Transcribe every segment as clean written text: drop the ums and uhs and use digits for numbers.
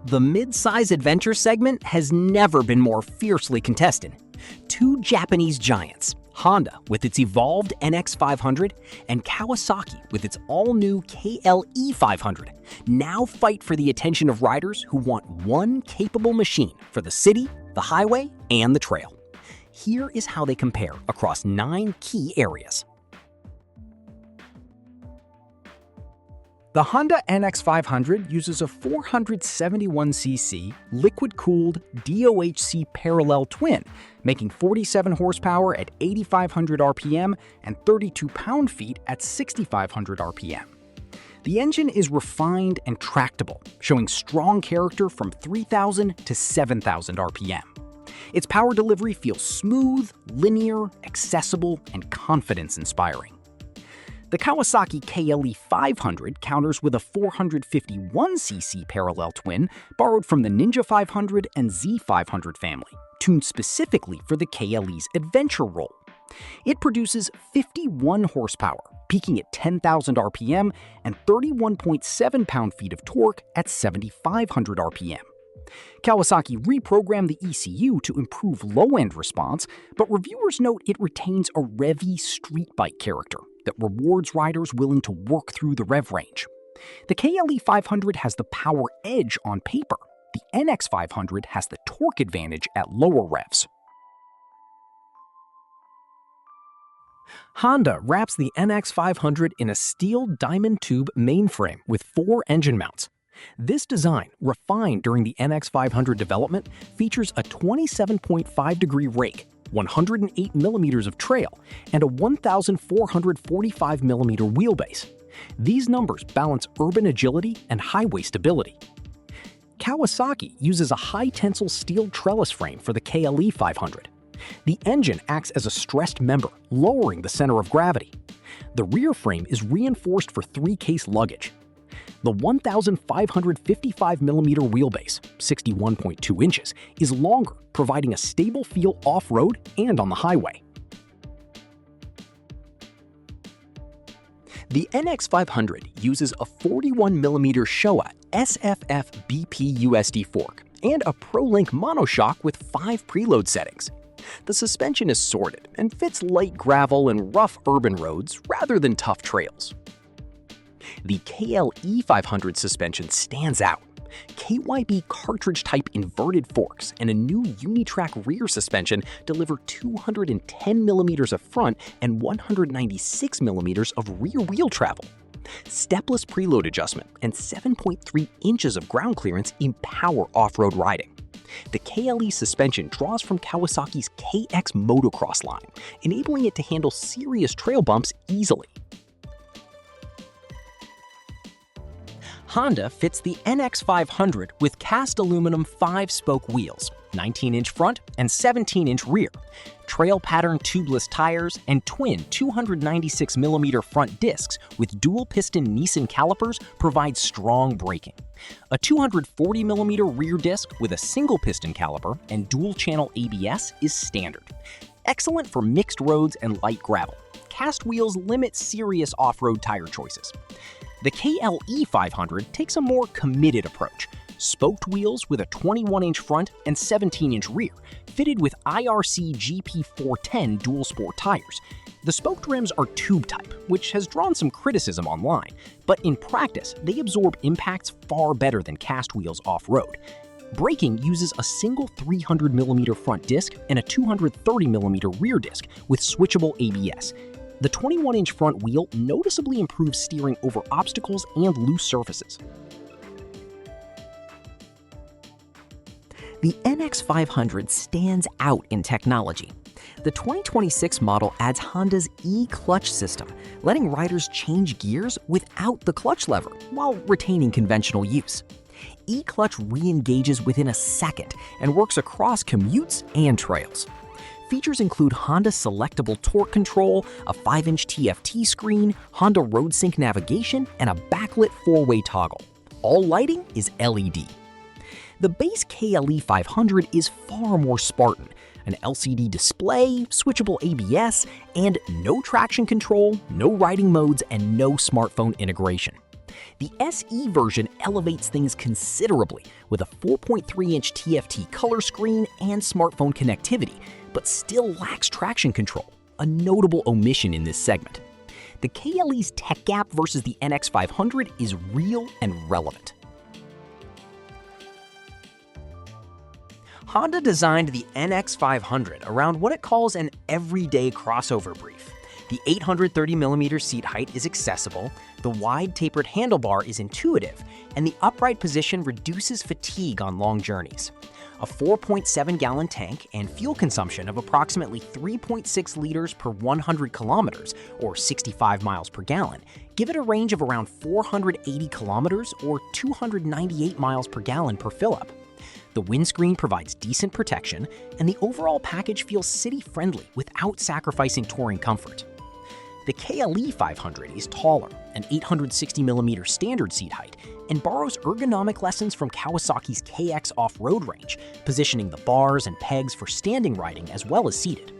The mid-size adventure segment has never been more fiercely contested. Two Japanese giants, Honda with its evolved NX500 and Kawasaki with its all-new KLE500, now fight for the attention of riders who want one capable machine for the city, the highway, and the trail. Here is how they compare across 9 key areas. The Honda NX500 uses a 471cc liquid-cooled DOHC parallel twin, making 47 horsepower at 8,500 RPM and 32 pound-feet at 6,500 RPM. The engine is refined and tractable, showing strong character from 3,000 to 7,000 RPM. Its power delivery feels smooth, linear, accessible, and confidence-inspiring. The Kawasaki KLE500 counters with a 451cc parallel twin borrowed from the Ninja 500 and Z500 family, tuned specifically for the KLE's adventure role. It produces 51 horsepower, peaking at 10,000 RPM and 31.7 pound-feet of torque at 7,500 RPM. Kawasaki reprogrammed the ECU to improve low-end response, but reviewers note it retains a revvy street bike character that rewards riders willing to work through the rev range. The KLE500 has the power edge on paper. The NX500 has the torque advantage at lower revs. Honda wraps the NX500 in a steel diamond tube mainframe with 4 engine mounts. This design, refined during the NX500 development, features a 27.5-degree rake, 108 millimeters of trail, and a 1,445 millimeter wheelbase. These numbers balance urban agility and highway stability. Kawasaki uses a high-tensile steel trellis frame for the KLE500. The engine acts as a stressed member, lowering the center of gravity. The rear frame is reinforced for 3-case luggage. The 1,555 millimeter wheelbase, 61.2 inches, is longer, providing a stable feel off-road and on the highway. The NX500 uses a 41mm Showa SFF BP USD fork and a ProLink monoshock with 5 preload settings. The suspension is sorted and fits light gravel and rough urban roads rather than tough trails. The KLE500 suspension stands out. KYB cartridge-type inverted forks and a new Unitrack rear suspension deliver 210 millimeters of front and 196 millimeters of rear wheel travel. Stepless preload adjustment and 7.3 inches of ground clearance empower off-road riding. The KLE suspension draws from Kawasaki's KX motocross line, enabling it to handle serious trail bumps easily. Honda fits the NX500 with cast aluminum 5-spoke wheels, 19-inch front and 17-inch rear, trail pattern tubeless tires, and twin 296mm front discs with dual-piston Nissan calipers provide strong braking. A 240mm rear disc with a single-piston caliper and dual-channel ABS is standard. Excellent for mixed roads and light gravel. Cast wheels limit serious off-road tire choices. The KLE500 takes a more committed approach. Spoked wheels with a 21-inch front and 17-inch rear, fitted with IRC GP410 dual-sport tires. The spoked rims are tube-type, which has drawn some criticism online, but in practice, they absorb impacts far better than cast wheels off-road. Braking uses a single 300mm front disc and a 230mm rear disc with switchable ABS. The 21-inch front wheel noticeably improves steering over obstacles and loose surfaces. The NX500 stands out in technology. The 2026 model adds Honda's e-clutch system, letting riders change gears without the clutch lever while retaining conventional use. E-clutch re-engages within a second and works across commutes and trails. Features include Honda selectable torque control, a 5-inch TFT screen, Honda Road Sync navigation, and a backlit 4-way toggle. All lighting is LED. The base KLE500 is far more Spartan. An LCD display, switchable ABS, and no traction control, no riding modes, and no smartphone integration. The SE version elevates things considerably with a 4.3-inch TFT color screen and smartphone connectivity, but still lacks traction control, a notable omission in this segment. The KLE's tech gap versus the NX500 is real and relevant. Honda designed the NX500 around what it calls an everyday crossover brief. The 830mm seat height is accessible, the wide tapered handlebar is intuitive, and the upright position reduces fatigue on long journeys. A 4.7-gallon tank and fuel consumption of approximately 3.6 liters per 100 kilometers, or 65 miles per gallon, give it a range of around 480 kilometers or 298 miles per gallon per fill-up. The windscreen provides decent protection, and the overall package feels city-friendly without sacrificing touring comfort. The KLE500 is taller, an 860mm standard seat height, and borrows ergonomic lessons from Kawasaki's KX off-road range, positioning the bars and pegs for standing riding as well as seated.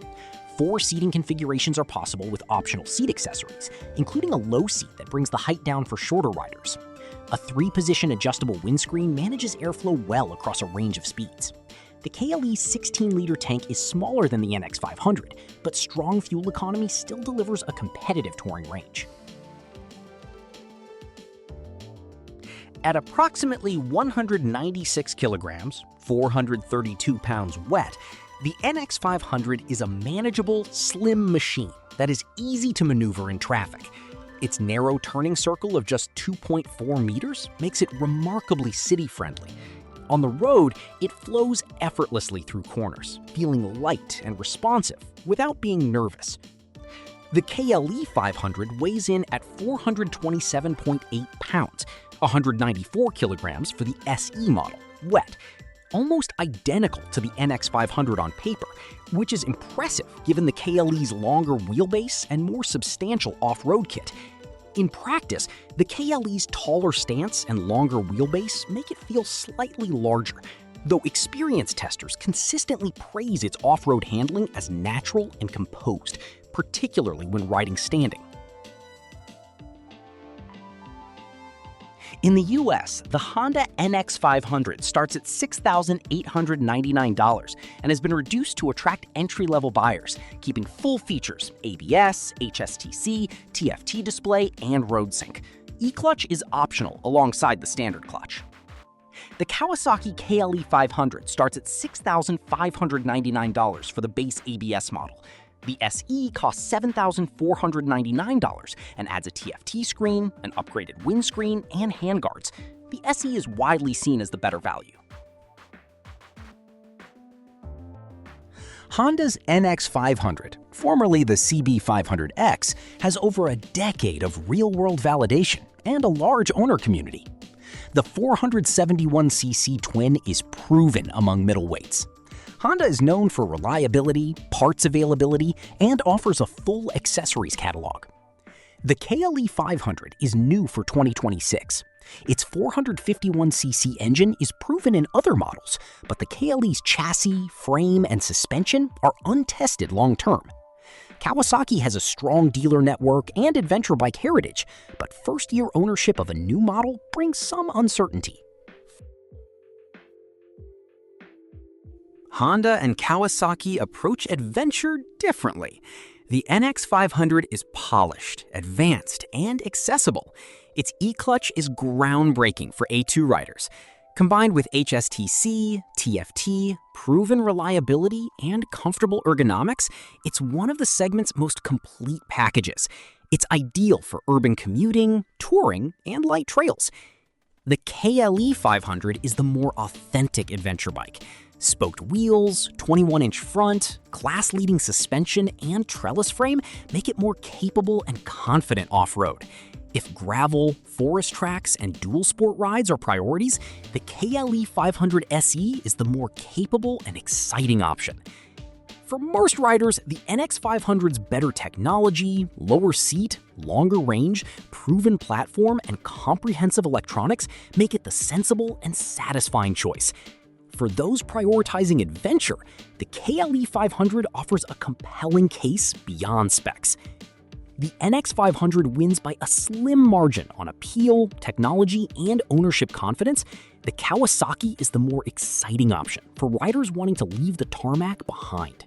4 seating configurations are possible with optional seat accessories, including a low seat that brings the height down for shorter riders. A 3-position adjustable windscreen manages airflow well across a range of speeds. The KLE's 16-liter tank is smaller than the NX500, but strong fuel economy still delivers a competitive touring range. At approximately 196 kilograms, 432 pounds wet, the NX500 is a manageable, slim machine that is easy to maneuver in traffic. Its narrow turning circle of just 2.4 meters makes it remarkably city-friendly. On the road, it flows effortlessly through corners, feeling light and responsive without being nervous. The KLE500 weighs in at 427.8 pounds, 194 kilograms for the SE model, wet, almost identical to the NX500 on paper, which is impressive given the KLE's longer wheelbase and more substantial off-road kit. In practice, the KLE's taller stance and longer wheelbase make it feel slightly larger, though experienced testers consistently praise its off-road handling as natural and composed, particularly when riding standing. In the US, the Honda NX500 starts at $6,899 and has been reduced to attract entry-level buyers, keeping full features: ABS, HSTC, TFT display, and road sync. E-clutch is optional alongside the standard clutch. The Kawasaki KLE500 starts at $6,599 for the base ABS model. The SE costs $7,499 and adds a TFT screen, an upgraded windscreen, and handguards. The SE is widely seen as the better value. Honda's NX500, formerly the CB500X, has over a decade of real-world validation and a large owner community. The 471cc twin is proven among middleweights. Honda is known for reliability, parts availability, and offers a full accessories catalog. The KLE500 is new for 2026. Its 451cc engine is proven in other models, but the KLE's chassis, frame, and suspension are untested long-term. Kawasaki has a strong dealer network and adventure bike heritage, but first-year ownership of a new model brings some uncertainty. Honda and Kawasaki approach adventure differently. The NX500 is polished, advanced, and accessible. Its e-clutch is groundbreaking for A2 riders. Combined with HSTC, TFT, proven reliability, and comfortable ergonomics, it's one of the segment's most complete packages. It's ideal for urban commuting, touring, and light trails. The KLE500 is the more authentic adventure bike. Spoked wheels, 21-inch front, class-leading suspension, and trellis frame make it more capable and confident off-road. If gravel, forest tracks, and dual sport rides are priorities, the KLE500 SE is the more capable and exciting option. For most riders, the NX500's better technology, lower seat, longer range, proven platform, and comprehensive electronics make it the sensible and satisfying choice. For those prioritizing adventure, the KLE500 offers a compelling case beyond specs. The NX500 wins by a slim margin on appeal, technology, and ownership confidence. The Kawasaki is the more exciting option for riders wanting to leave the tarmac behind.